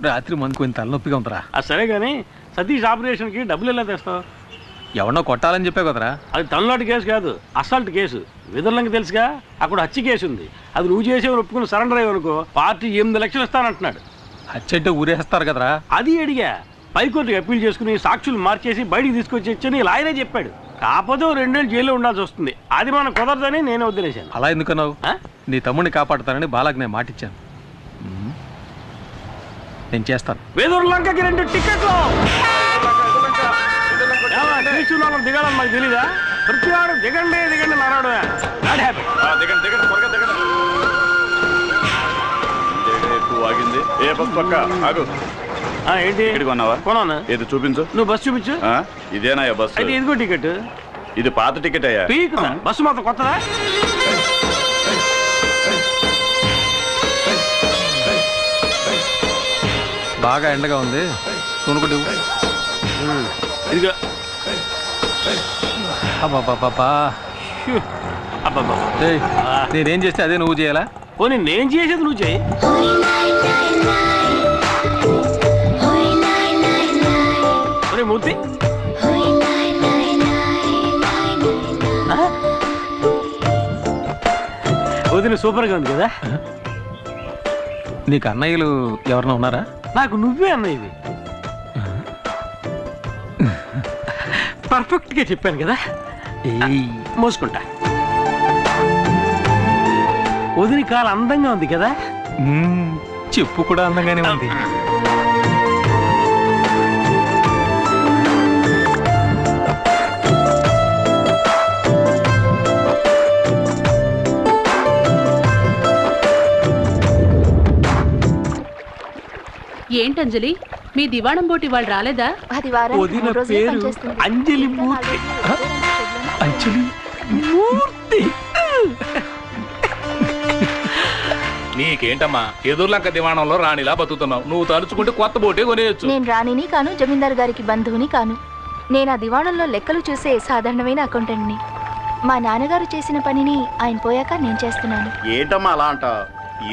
రాత్రి మందుకు కొంచెం తలనొప్పిగా ఉందిరా. అది సరే కానీ సతీష్ ఆపరేషన్కి డబ్బులు ఎలా తెస్తావు? ఎవరినో కొట్టాలని చెప్పే కదరా. అది తమిళనాడు కేసు కాదు, అసాల్ట్ కేసు. విదర్లంకి తెలుసుగా, అక్కడ హత్య కేసు ఉంది. అది నువ్వు చేసేవారు ఒప్పుకుని సరెండర్ అయ్యనుకో పార్టీ 8 లక్షలు ఇస్తానంటున్నాడు. హత్య అంటే ఊరేస్తారు కదరా. అది అడిగా. పైకోర్టుకి అప్పీల్ చేసుకుని సాక్షులు మార్చేసి బయటికి తీసుకొచ్చి లాయరే చెప్పాడు. కాకపోతే 2 ఏళ్ళు జైల్లో ఉండాల్సి వస్తుంది. అది మనం కుదరదని నేను వదిలేశాను. అలా ఎందుకన్నావు? నీ తమ్ముడిని కాపాడుతానని బాలాకి నేను మాటిచ్చాను. నేను చేస్తాను. వేదూరులంకకి 2 టికెట్లు దిగాలని మాకు తెలీదా? ప్రతి వాడు దిగండి దిగండి నారాడు. ఆగింది. ఏ బస్ పక్క ఆగు. ఏంటి కొన్నావా? కొన్నాను. ఏది చూపించు. నువ్వు బస్ చూపించు. ఇదేనా బస్? అయితే ఇదిగో టికెట్. ఇది పాత టికెట్ అయ్యా. బస్సు మాత్రం కొత్తదా? బాగా ఎండగా ఉంది, కొనుక్కుంటు. ఇదిగో. అబ్బాబ్బా, నేనేం చేస్తే అదే నువ్వు చేయాలా? పోనీ నేను చేసేది నువ్వు చేయి. మూర్తి వదిన సూపర్గా ఉంది కదా. నీకు అన్నయ్యలు ఎవరన్నా ఉన్నారా? నాకు నువ్వే అన్నయ్యవి. పర్ఫెక్ట్ గా చెప్పాను కదా. మోసుకుంటా. వదిన కాలు అందంగా ఉంది కదా. చెప్పు కూడా అందంగానే ఉంది. ఏంటంజలి, మీ దివాణం బోటి వాళ్ళు రాలేదా? అంజలి మూర్తి. అంజలి మూర్తి. నీకేంటమ్మా ఎదుర్లంక దివాణంలో రాణిలా బతుకుతున్నావు. నువ్వు తలుచుకుంటే కొత్త బోటే కొనేయచ్చు. నేను రాణిని కాను, జమీందార్ గారికి బంధువుని కాను. నేను ఆ దివాణంలో లెక్కలు చూసే సాధారణమైన అకౌంటెంట్ని. మా నాన్నగారు చేసిన పనిని ఆయన పోయాక నేను చేస్తున్నాను. ఏంటమ్మా అలా అంట?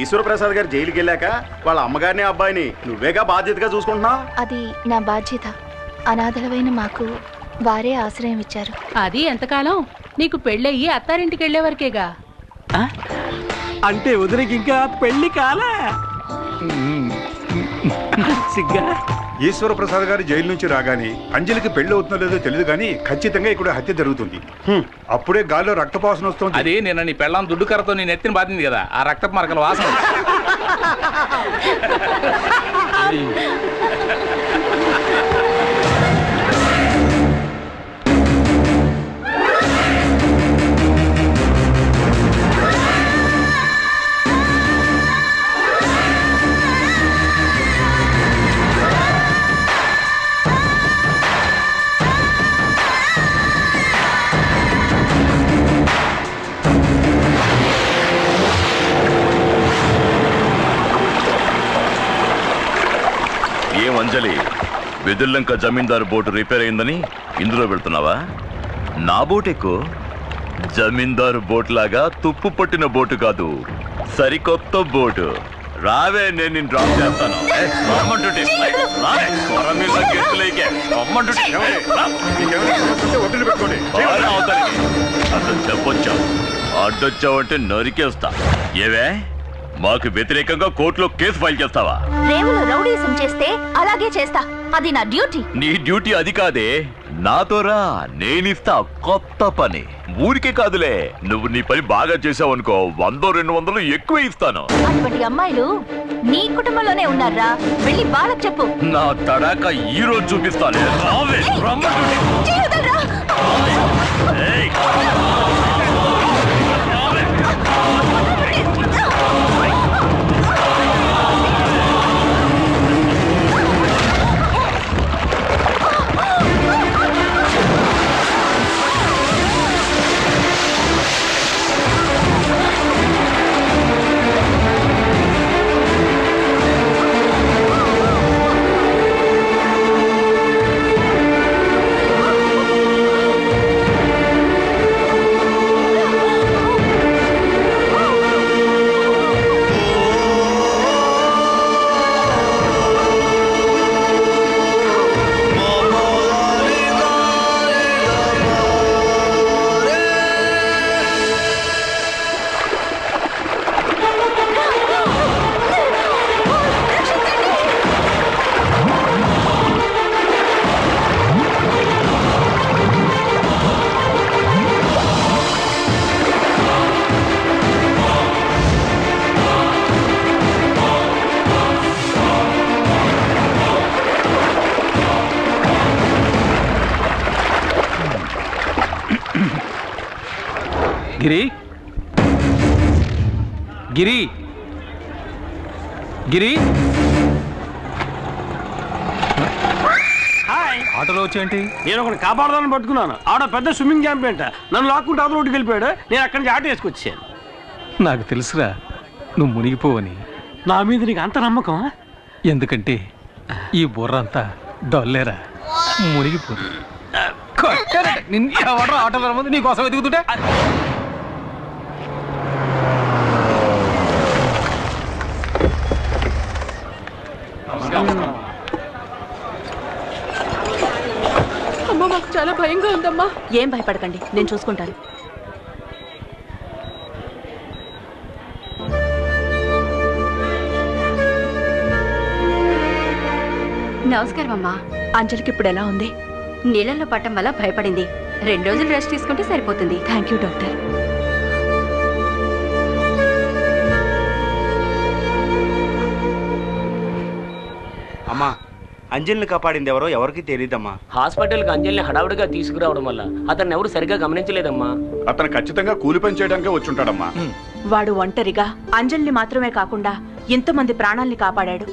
ఈశ్వర ప్రసాద్ గారు జైలుకి వెళ్ళాక వాళ్ళ అమ్మగారిని అబ్బాయిని నువ్వేగా బాధ్యతగా చూసుకుంటున్నావు. అది నా బాధ్యత. అనాథలమైన మాకు వారే ఆశ్రయం ఇచ్చారు. అది ఎంతకాలం? నీకు పెళ్ళయ్యి అత్తారింటికి వెళ్లే వరకేగా. అంటే వదినకి ఇంకా పెళ్లి కాలే. సిగ్గా. ఈశ్వర ప్రసాద్ గారు జైలు నుంచి రాగానే అంజలికి పెళ్లి అవుతుందో లేదో తెలియదు కానీ ఖచ్చితంగా ఇక్కడ హత్య జరుగుతుంది. అప్పుడే గాల్లో రక్తపాసన వస్తుంది. అది నిన్న నీ పెళ్ళాం దుడ్డు కర్రతో నీ నెత్తిని బాధింది కదా, ఆ రక్తపు మరకల వాసన. అంజలి, వెదుర్లంక జమీందారు బోటు రిపేర్ అయిందని ఇందులో వెళ్తున్నావా? నా బోట్ ఎక్కువ. జమీందారు బోట్ లాగా తుప్పు పట్టిన బోటు కాదు, సరికొత్త బోటు. రావే, నేను నిన్ను డ్రాప్ చేస్తాను. అసలు చెప్పొచ్చావు, అడ్డొచ్చావంటే నరికేస్తా. ఏవే, మాకు వ్యతిరేకంగా కోర్టులో కేసు ఫైల్ చేస్తావా? రేవులో రౌడీసం చేస్తే అలాగే చేస్తా. అది నా డ్యూటీ. నీ డ్యూటీ అది కాదే, నాతో రా, నేనిస్తా కొత్త పని. ఊరికే కాదులే, నువ్వు నీ పని బాగా చేసావు అనుకో, 100-200 ఎక్కువ ఇస్తాను. అటువంటి అమ్మాయిలు నీ కుటుంబంలోనే ఉన్నారా? వెళ్ళి బాలకు చెప్పు. నా తడాక ఈ రోజు చూపిస్తాను. గిరి గిరి గిరి హాయ్, ఆటోలో వచ్చేంటి? నేను ఒకటి కాపాడదాన్ని పట్టుకున్నాను. ఆడ పెద్ద స్విమ్మింగ్ ఛాంపియన్ నన్ను లాక్కుంటే అవతల రోడ్డుకి వెళ్ళిపోయాడు. నేను అక్కడి నుంచి ఆటో వేసుకొచ్చాను. నాకు తెలుసురా నువ్వు మునిగిపోవని. నా మీద నీకు అంత నమ్మకం? ఎందుకంటే ఈ బుర్ర అంతా డొల్లేరా, మునిగిపో. ఎవడో ఆటోలో రమ్మంది నీకోసం ఎదుగుతుంటే. అమ్మ మాకు చాలా భయంగా ఉందమ్మా. ఏం భయపడకండి, నేను చూసుకుంటాను. నమస్కారం అమ్మా. అంజలికి ఇప్పుడు ఎలా ఉంది? నీళ్ళల్లో పట్టం వల్ల భయపడింది. 2 రోజులు రెస్ట్ తీసుకుంటే సరిపోతుంది. Thank you doctor. అమ్మా, అంజలిని కాపాడింది ఎవరో ఎవరికి తెలియదమ్మా. హాస్పిటల్కి అంజలిని హడావుడిగా తీసుకురావడం వల్ల అతన్ని ఎవరు సరిగ్గా గమనించలేదమ్మా. అతను ఖచ్చితంగా కూలి పని చేయడానికే వచ్చుంటాడమ్మా. వాడు ఒంటరిగా అంజలిని మాత్రమే కాకుండా ఇంతమంది ప్రాణాల్ని కాపాడాడు.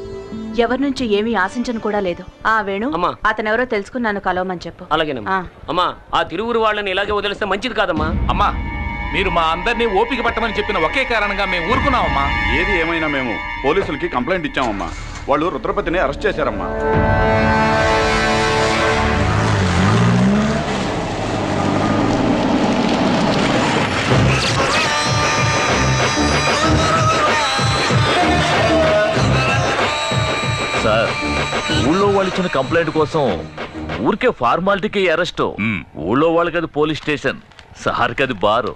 ఎవరి నుంచి ఏమీ ఆశించను కూడా లేదు. ఆ వేణు, అమ్మా. అతనెవరో తెలుసుకుని నన్ను కలవమని చెప్పు. అలాగేనమ్మా. అమ్మా, ఆ తిరువురు వాళ్ళని ఇలాగే వదిలేస్తే మంచిది కాదమ్మా. అమ్మా, మీరు మా అందరినీ ఓపిక పట్టమని చెప్పిన ఒకే కారణంగా మేము ఊరుకున్నామమ్మా. ఏది ఏమైనా మేము పోలీసులకి కంప్లైంట్ ఇచ్చామమ్మా. వాళ్ళు రుద్రపతిని అరెస్ట్ చేశారమ్మా. సార్, ఊళ్ళో వాళ్ళు ఇచ్చిన కంప్లైంట్ కోసం ఊరికే ఫార్మాలిటీకి అరెస్ట్. ఊళ్ళో వాళ్ళకి అది పోలీస్ స్టేషన్, సార్కి అది బారు.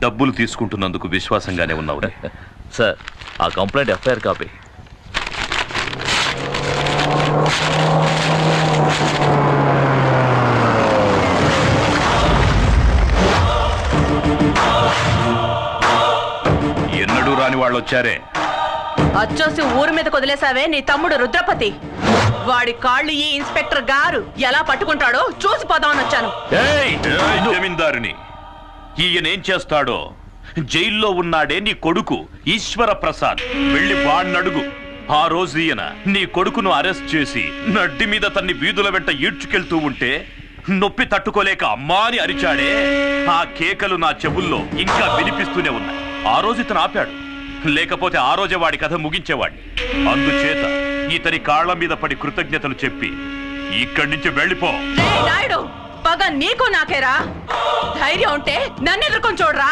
డబ్బులు తీసుకుంటున్నందుకు విశ్వాసంగానే ఉన్నావు సార్. ఆ కంప్లైంట్ ఎఫ్ఐఆర్ కాపీ. ఎన్నడూ రాని వాళ్ళు వచ్చారే. అచ్చోసి ఊరి మీద వదిలేసావే నీ తమ్ముడు రుద్రపతి. వాడి కాళ్ళు ఈ ఇన్స్పెక్టర్ గారు ఎలా పట్టుకుంటాడో చూసిపోదామని వచ్చాను. జమీందారుని ఈయనేం చేస్తాడో. జైల్లో ఉన్నాడే నీ కొడుకు ఈశ్వర ప్రసాద్, వెళ్ళి వాణ్ణడుగు. ఆ రోజు ఈయన నీ కొడుకును అరెస్ట్ చేసి నడ్డి మీద తన్ని వీధుల వెంట ఈడ్చుకెళ్తూ ఉంటే నొప్పి తట్టుకోలేక అమ్మా అని అరిచాడే. ఆ కేకలు నా చెవుల్లో ఇంకా వినిపిస్తూనే ఉన్నాయి. ఆ రోజు ఇతను ఆపాడు, లేకపోతే ఆ రోజే వాడి కథ ముగించేవాడిని. అందుచేత ఇతని కాళ్ల మీద పడి కృతజ్ఞతలు చెప్పి ఇక్కడి నుంచి వెళ్ళిపో. నాయుడు, పగ నీకు నాకేరా. ధైర్యం ఉంటే నన్ను ఎదుర్కొని చూడరా.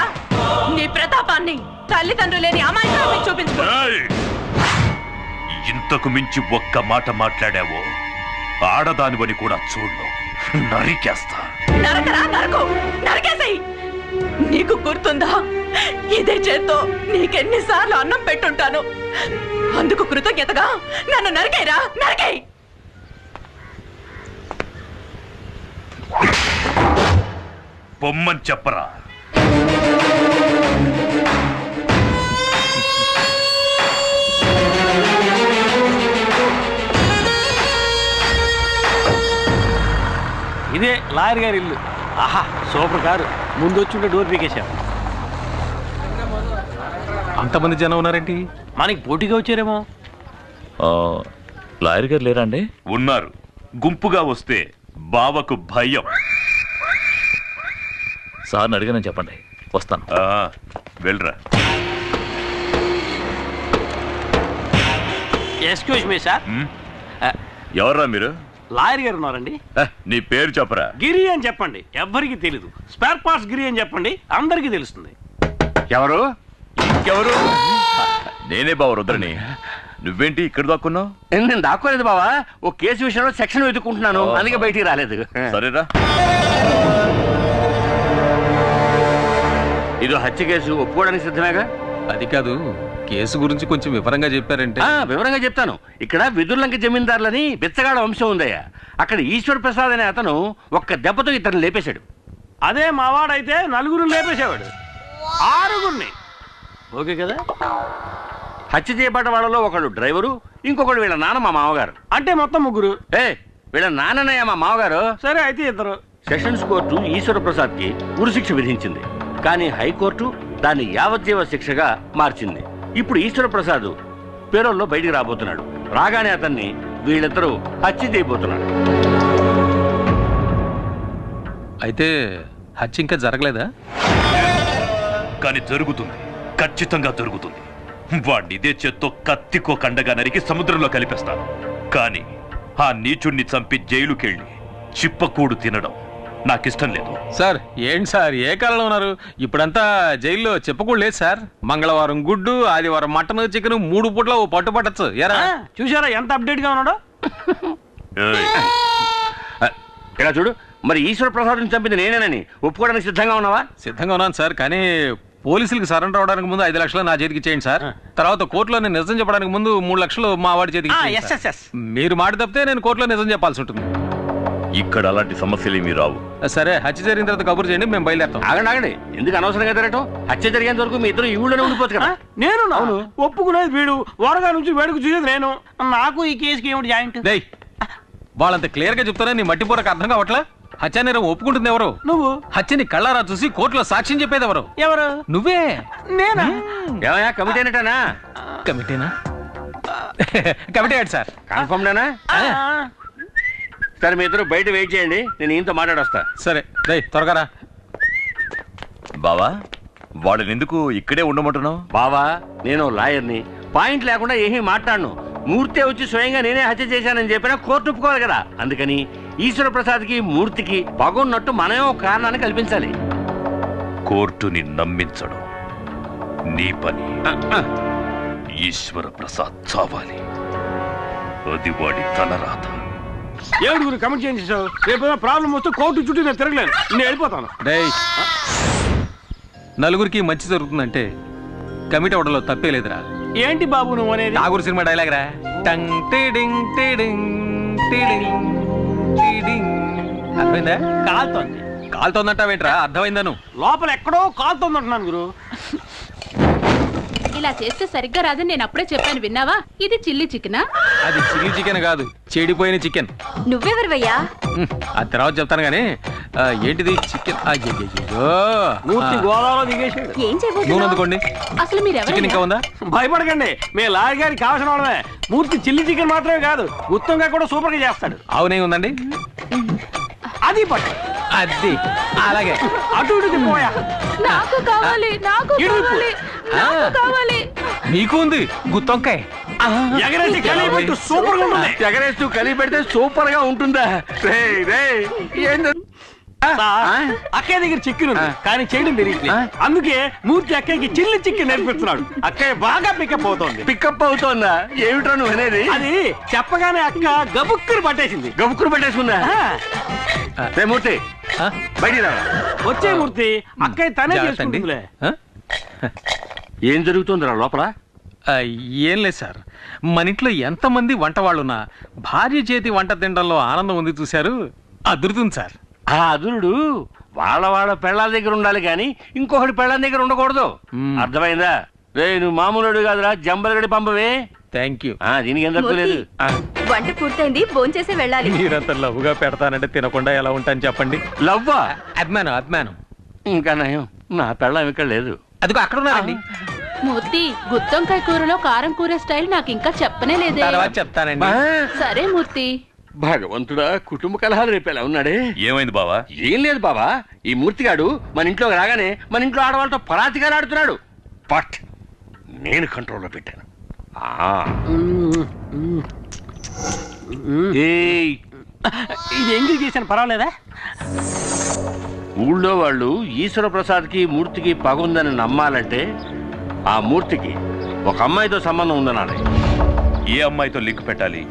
నీ ప్రతాపాన్ని తల్లిదండ్రులు లేని అమాయకాన్ని చూపించుకో. ఇంతకు మించి ఒక్క మాట మాట్లాడావో ఆడదానివని కూడా చూడు, నరికేస్తా. నరకరా, నరకు, నరికేసేయ్. నీకు గుర్తుందా, ఇదే చేత్తో నీకెన్నిసార్లు అన్నం పెట్టుంటాను. అందుకు కృతజ్ఞతగా నన్ను నరికేరా, నరికేయ్. పొమ్మని చెప్పరా. ఇదే లాయర్ గారి ఇల్లు. ఆహా, సూపర్ కారు. ముందు వచ్చి డోర్ పీకేశాం. అంతమంది జనం ఉన్నారేంటి? మనకి పోటీగా వచ్చారేమో. లాయర్ గారు లేరా అండి? ఉన్నారు. గుంపుగా వస్తే బావకు భయం. సార్ని అడిగానని చెప్పండి, వస్తాను. వెళ్ళరా. Excuse me sir. ఎవర్రా మీరు? లాయర్ గారు ఉన్నారండి. నీ పేరు చెప్పరా. గిరి అని చెప్పండి, ఎవ్వరికి తెలీదు. స్పేర్ పార్ట్స్ గిరి అని చెప్పండి, అందరికీ తెలుస్తుంది. ఎవరు? ఇంకెవరు? నేనే బావ రుద్రని. నువ్వేంటి ఇక్కడ దాక్కున్నావు? నేను దాక్కోలేదు బావా, ఓ కేసు విషయంలో సెక్షన్ వెతుక్కుంటున్నాను, అందుకే బయటికి రాలేదు. సరేరా. ఇది హత్య కేసు, ఒప్పుకోవడానికి సిద్ధమేగా? అది కాదు, కేసు గురించి కొంచెం వివరంగా చెప్పారంటే. వివరంగా చెప్తాను. ఇక్కడ విదుర్లంక జమీందారులని బిచ్చగాడ వంశం ఉందయ్యా. అక్కడ ఈశ్వర ప్రసాద్ అనే అతను ఒక్క దెబ్బతో ఇతను లేపేశాడు. అదే మావాడైతే నలుగురు లేపేసేవాడు, 6గురిని. ఓకే కదా? హత్య చేయబడ్డ వాళ్ళలో ఒకడు డ్రైవరు, ఇంకొకడు వీళ్ళ నాన్న మా మామగారు. అంటే మొత్తం 3. వీళ్ళ నాన్ననయ్య మా మామగారు. సరే అయితే 2. సెషన్స్ కోర్టు ఈశ్వర ప్రసాద్ కి ఉరిశిక్ష విధించింది. కానీ హైకోర్టు దాన్ని యావజ్జీవ శిక్షగా మార్చింది. ఇప్పుడు ఈశ్వర ప్రసాద్ పేరోల్లో బయటికి రాబోతున్నాడు. రాగానే అతన్ని వీళ్ళిద్దరూ హత్య చేయబోతున్నాడు. అయితే హత్య ఇంకా జరగలేదా? కానీ జరుగుతుంది, ఖచ్చితంగా జరుగుతుంది. వాడిని ఇదే చేత్తో కత్తికో కండగా నరికి సముద్రంలో కలిపేస్తాను. కానీ ఆ నీచుణ్ణి చంపి జైలుకెళ్ళి చిప్పకూడు తినడం నాకిష్టం లేదు. సార్ ఏంటి సార్ ఏ కాలంలో ఉన్నారు? ఇప్పుడంతా జైల్లో చెప్పకూడదు లేదు సార్. మంగళవారం గుడ్డు, ఆదివారం మటన్, చికెన్ 3 పూట్ల ఓ పట్టు పట్టచ్చు. ఎరా చూసారా ఎంత అప్డేట్ గా ఉన్నాడో? ఇలా చూడు, మరి ఈశ్వర ప్రసాద్ని చంపింది నేనేనని ఒప్పుకోవడానికి సిద్ధంగా ఉన్నావా? సిద్ధంగా ఉన్నాను సార్, కానీ పోలీసులకు సరెండర్ అవడానికి ముందు 5 లక్షలు నా చేతికి ఇచ్చేయండి సార్. తర్వాత కోర్టులో నేను నిజం చెప్పడానికి ముందు 3 లక్షలు మా వాడి చేతికి ఇచ్చేయండి సార్. మీరు మాట తప్పితే నేను కోర్టులో నిజం చెప్పాల్సి ఉంటుంది. ఇక్కడ అలాంటి సమస్యలు ఏమీ రావు. సరే, హత్య జరిగిన తర్వాత కబురు చేయండి, మేము బయలుదేరుతాం. ఆగండి, ఎందుకు అనవసరంగా తిరగటం? హత్య జరిగేంత వరకు మీ ఇద్దరు ఈ ఊళ్ళోనే ఉండిపోవచ్చు కదా. నేను ఒప్పుకునేది వీడు, వరగా నుంచి వేడుకు చూసేది నేను. నాకు ఈ కేసుకి ఏమిటి జాయింట్? వాళ్ళంత క్లియర్ గా చెప్తారా నీ మట్టిపూరకు అర్థం కావట్లా? హత్య నేరం ఒప్పుకుంటుంది ఎవరు? నువ్వు. హత్యని కళ్ళారా చూసి కోర్టులో సాక్ష్యం చెప్పేది ఎవరు? ఎవరు? నువ్వే. నేనా? ఏమయ్యా, కమిటీ అనేటనా? కమిటీనా? కమిటీ ఏంటి సార్? కన్ఫర్మ్ నేనా? సరే, మీ ఇద్దరు బయట వెయిట్ చేయండి, నేను ఈయనతో మాట్లాడొస్తా. సరే త్వరగా రా. బావా, వాడిని ఎందుకు ఇక్కడే ఉండమంటున్నావు? బావా, నేను లాయర్ని, పాయింట్ లేకుండా ఏమీ మాట్లాడను. మూర్తి వచ్చి స్వయంగా నేనే హత్య చేశానని చెప్పినా కోర్టు ఒప్పుకోవాలి కదా. అందుకని ఈశ్వర ప్రసాద్కి మూర్తికి పగున్నట్టు మనమే ఒక కారణాన్ని కల్పించాలి. కోర్టుని నమ్మించడం నీ పని. ఈశ్వర ప్రసాద్ చావాలి, అది వాడి తలరాత. ఏడుగురు కమెంట్ చేయించావు. రేపు ప్రాబ్లం వస్తే కోర్టు చుట్టూ నేను తిరగలేను, నేను వెళ్ళిపోతాను. నలుగురికి మంచి జరుగుతుందంటే కమిటీ అవడంలో తప్పే లేదురా. ఏంటి బాబు నువ్వు అనేది? నాగూరు సినిమా డైలాగ్ రా. టంగ్ టిడింగ్ టిడింగ్ టిడింగ్ టిడింగ్. అర్థమైందా? కాలుతోంది. కాలుతోందంటావేంట్రా? అర్థమైందా? నువ్వు లోపల ఎక్కడో కాలుతోందంటున్నాను గురు. ఇలా చేస్తే సరిగ్గా రాదని నేను అప్పుడే చెప్పాను, విన్నావా? ఇది చిల్లీ చికెనా? అది చిల్లీ చికెన్ కాదు, చెడిపోయిన చికెన్. నువ్వెవరివయ్యా? అది తర్వాత చెప్తాను గానీ ఏంటిది చికెన్? మూర్తి గోదావరిలో దిగేసాడు. ఏం చేయబోతున్నావు? నూనె అందుకోండి. అసలు మీరు చికెన్ ఇంకా ఉందా? భయపడకండి, మీ లాయర్ గారికి కావాల్సిన వాళ్ళమే. మూర్తి చిల్లీ చికెన్ మాత్రమే కాదు, గుత్తంగా కూడా సూపర్ గా చేస్తాడు. అవునే ఉందండి, అది పట్టు. అది అలాగే అటు ఇటు తిప్పోయా. నాకు కావాలి, నాకు కావాలి, నాకు కావాలి. నీకు ఉంది గుత్తొంకాయ. ఎగరేసి కలిపెట్టు, సూపర్ గా ఉంటుంది. ఎగరేస్తూ కలిపి పెడితే సూపర్ గా ఉంటుందా? అక్కయ్య దగ్గర చికెన్ ఉంది కానీ చేయడం తెలియట్లేదు. అందుకే మూర్తి అక్కయ్యకి చిల్లి చికెన్ నేర్పిస్తున్నాడు. అక్కయ్య బాగా పికప్ అవుతోంది. పికప్ అవుతోందా? ఏమిట్రా నువ్వు అనేది? అది చెప్పగానే అక్క గబుక్కురు పట్టేసింది. గబుక్కురు పట్టేసుకుందా? మూర్తి బయటికి రా. వచ్చే మూర్తి, అక్కయ్య తనే చేసుకుంటుందిలే. ఏం జరుగుతుందిరా లోపల? ఏం లేదు సార్, మన ఇంట్లో ఎంతమంది వంట వాళ్ళున్నా భార్య చేతి వంట తినడంలో ఆనందం ఉంది చూశారు, అదురుతుంది సార్. ఆ అదురుడు వాళ్ళ పెళ్ళాల దగ్గర ఉండాలి కానీ ఇంకొకటి పెళ్ళాల దగ్గర ఉండకూడదు. అర్థమైందా? రే, నువ్వు మామూలుడు కాదురా, జంబలగడి పంపవే. Thank you. దీనికి ఏం తప్పలేదు. వంట పూర్తయింది, భోంచేసి వెళ్ళాలి. మీరంత లవ్వుగా పెడతానంటే తినకుండా ఎలా ఉంటాను చెప్పండి. లవ్వా? అభిమానం. ఇంకా నయం, నా పెళ్ళం ఇక్కడ లేదు. అదిగో అక్కడ ఉన్నారండి. మూర్తి, గుత్తొంకాయ కూరలో కారం కూరే స్టైల్ నాకు ఇంకా చెప్పనే లేదే. తర్వాత చెప్తానండి. సరే మూర్తి. భగవంతుడా, కుటుంబ కలహాలు రేపేలా ఉన్నాడే. ఏమైంది బావా? ఏం లేదు బావా, ఈ మూర్తిగాడు మన ఇంట్లోకి రాగానే మన ఇంట్లో ఆడవాళ్ళతో పరాతిగా ఆడుతున్నాడు. బట్ నేను కంట్రోల్లో పెట్టాను. ఇది ఎంగిల్ చేశాను, పర్వాలేదా? ఊళ్ళో వాళ్ళు ఈశ్వర ప్రసాద్కి మూర్తికి పగుందని నమ్మాలంటే ఆ మూర్తికి ఒక అమ్మాయితో సంబంధం ఉందనాలి. ఏ అమ్మాయితో లింక్ పెట్టాలి?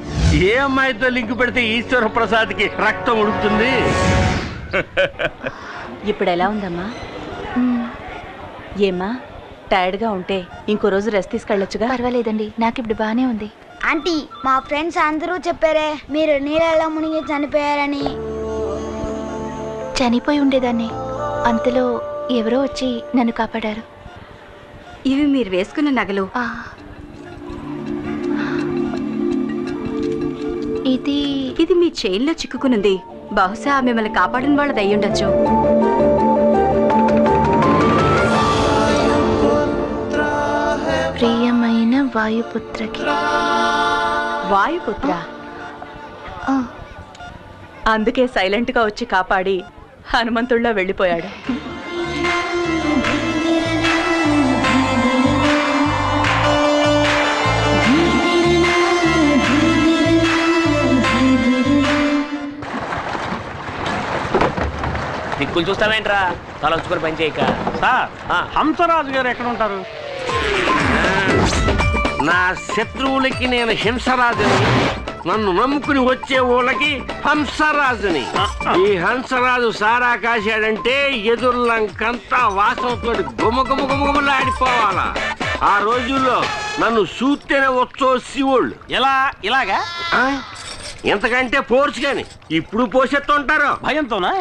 ఏ అమ్మాయితో లింక్ పెడితే ఈశ్వర ప్రసాద్కి రక్తం ఉడుకుతుంది? ఇప్పుడు ఎలా ఉందమ్మా? ఏమ్మా, టైర్డ్గా ఉంటే ఇంకో రోజు రెస్ట్ తీసుకెళ్ళొచ్చుగా? పర్వాలేదండి, నాకు ఇప్పుడు బానే ఉంది. ఆంటీ, మా ఫ్రెండ్స్ అందరూ చెప్పారే మీరు నీళ్ళలో మునిగి చనిపోయారని. చనిపోయి ఉండేదాన్ని, అంతలో ఎవరో వచ్చి నన్ను కాపాడారు. ఇవి మీరు వేసుకున్న నగలు. ఇది మీ చైన్లో చిక్కుకునుంది. బహుశా మిమ్మల్ని కాపాడిన వాళ్ళది అయ్యుండొచ్చు. ప్రియమైన వాయుపుత్రకి. వాయుపుత్ర ఆ, అందుకే సైలెంట్ గా వచ్చి కాపాడి హనుమంతుళ్ళ వెళ్ళిపోయాడు. దిక్కులు చూస్తావేంట్రా తల వచ్చుకొని పని చేయక. సార్ హంసరాజు గారు ఎక్కడ ఉంటారు? నా శత్రువులకి నేను హింసరాజుని, నన్ను నమ్ముకుని వచ్చే ఊళ్ళకి హంసరాజుని. ఈ హంసరాజు సారా కాశాడంటే ఎదుర్లంకంతా వాసనతో గుమగుమగుమగుమలాడిపోవాలా. ఆ రోజుల్లో నన్ను చూస్తేనే వచ్చో శివుళ్ళు. ఇలాగా ఎంతకంటే ఫోర్స్ గాని ఇప్పుడు పోసెత్తుంటారు భయంతోనా?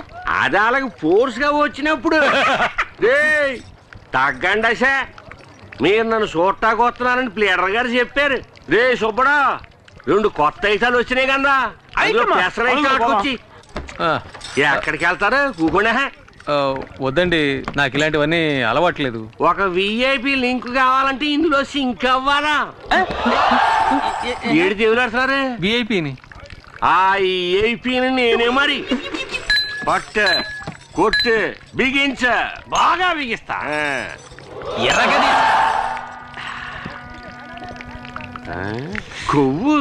అది అలాగ ఫోర్స్ గా వచ్చినప్పుడు తగ్గండసా. మీరు నన్ను చూడటానికి వస్తున్నారని ప్లేడర్ గారు చెప్పారు. రే సుబ్బడా, 2 కొత్త ఐటాలు వచ్చినాయి కదా, వచ్చి ఎక్కడికి వెళ్తారు? కూకుండా వద్దండి, నాకు ఇలాంటివన్నీ అలవాట్లేదు. ఒక విఐపి లింక్ కావాలంటే ఇందులో సింక్ అవ్వాలా? ఏడు దేవులాడుతున్నారు విఐపిని. ఆ విఐపిని నేనే మరి పట్టు కొట్టు బిగించ బాగా బిగిస్తా. ఎర్రగది కొవ్వు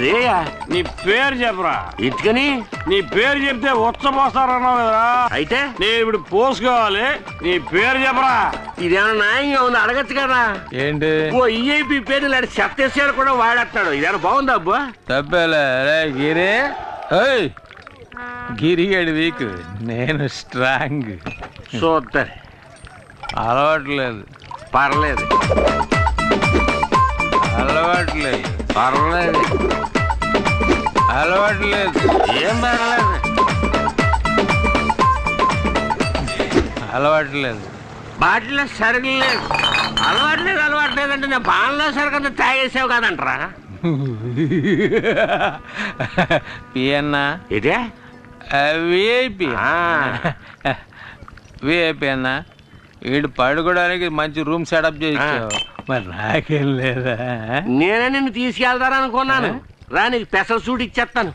రేయా. నీ పేరు చెప్పరా? ఇటుకని నీ పేరు చెప్తే ఉచ్చపోస్తారన్నావు కదరా. అయితే నేను ఇప్పుడు పోసుకోవాలి, నీ పేరు చెప్పరా? ఇదేమన్నా న్యాయంగా ఉంది? అడగచ్చు కదా. ఏంటి? ఓ ఈఐపి పేరు ఇలాంటి చెత్తేసాడు కూడా వాడేస్తాడు. ఇదేమన్నా బాగుందా అబ్బా? తప్పేలే గిరి. గిరిగాడి వీక్, నేను స్ట్రాంగ్. చూద్దరు అలవాట్లేదు. పర్లేదు అలవాట్లేదు. పర్లేదు అలవాట్లేదు. ఏం పర్లేదు అలవాట్లేదు. బాటిలో సరిగలేదు. అలవాట్లేదు అంటే నేను బాణలో సరికంత తాగేసావు కదంటరా. పియన్నా ఇదే విఐపి. విఐపి అన్నా, వీడు పడుకోవడానికి మంచి రూమ్ సెటప్ చేయించావు, మరి నాకేం లేదా? నేనే నిన్ను తీసుకెళ్తారనుకున్నాను. రా, నీకు పెసర సూట్ ఇచ్చేస్తాను.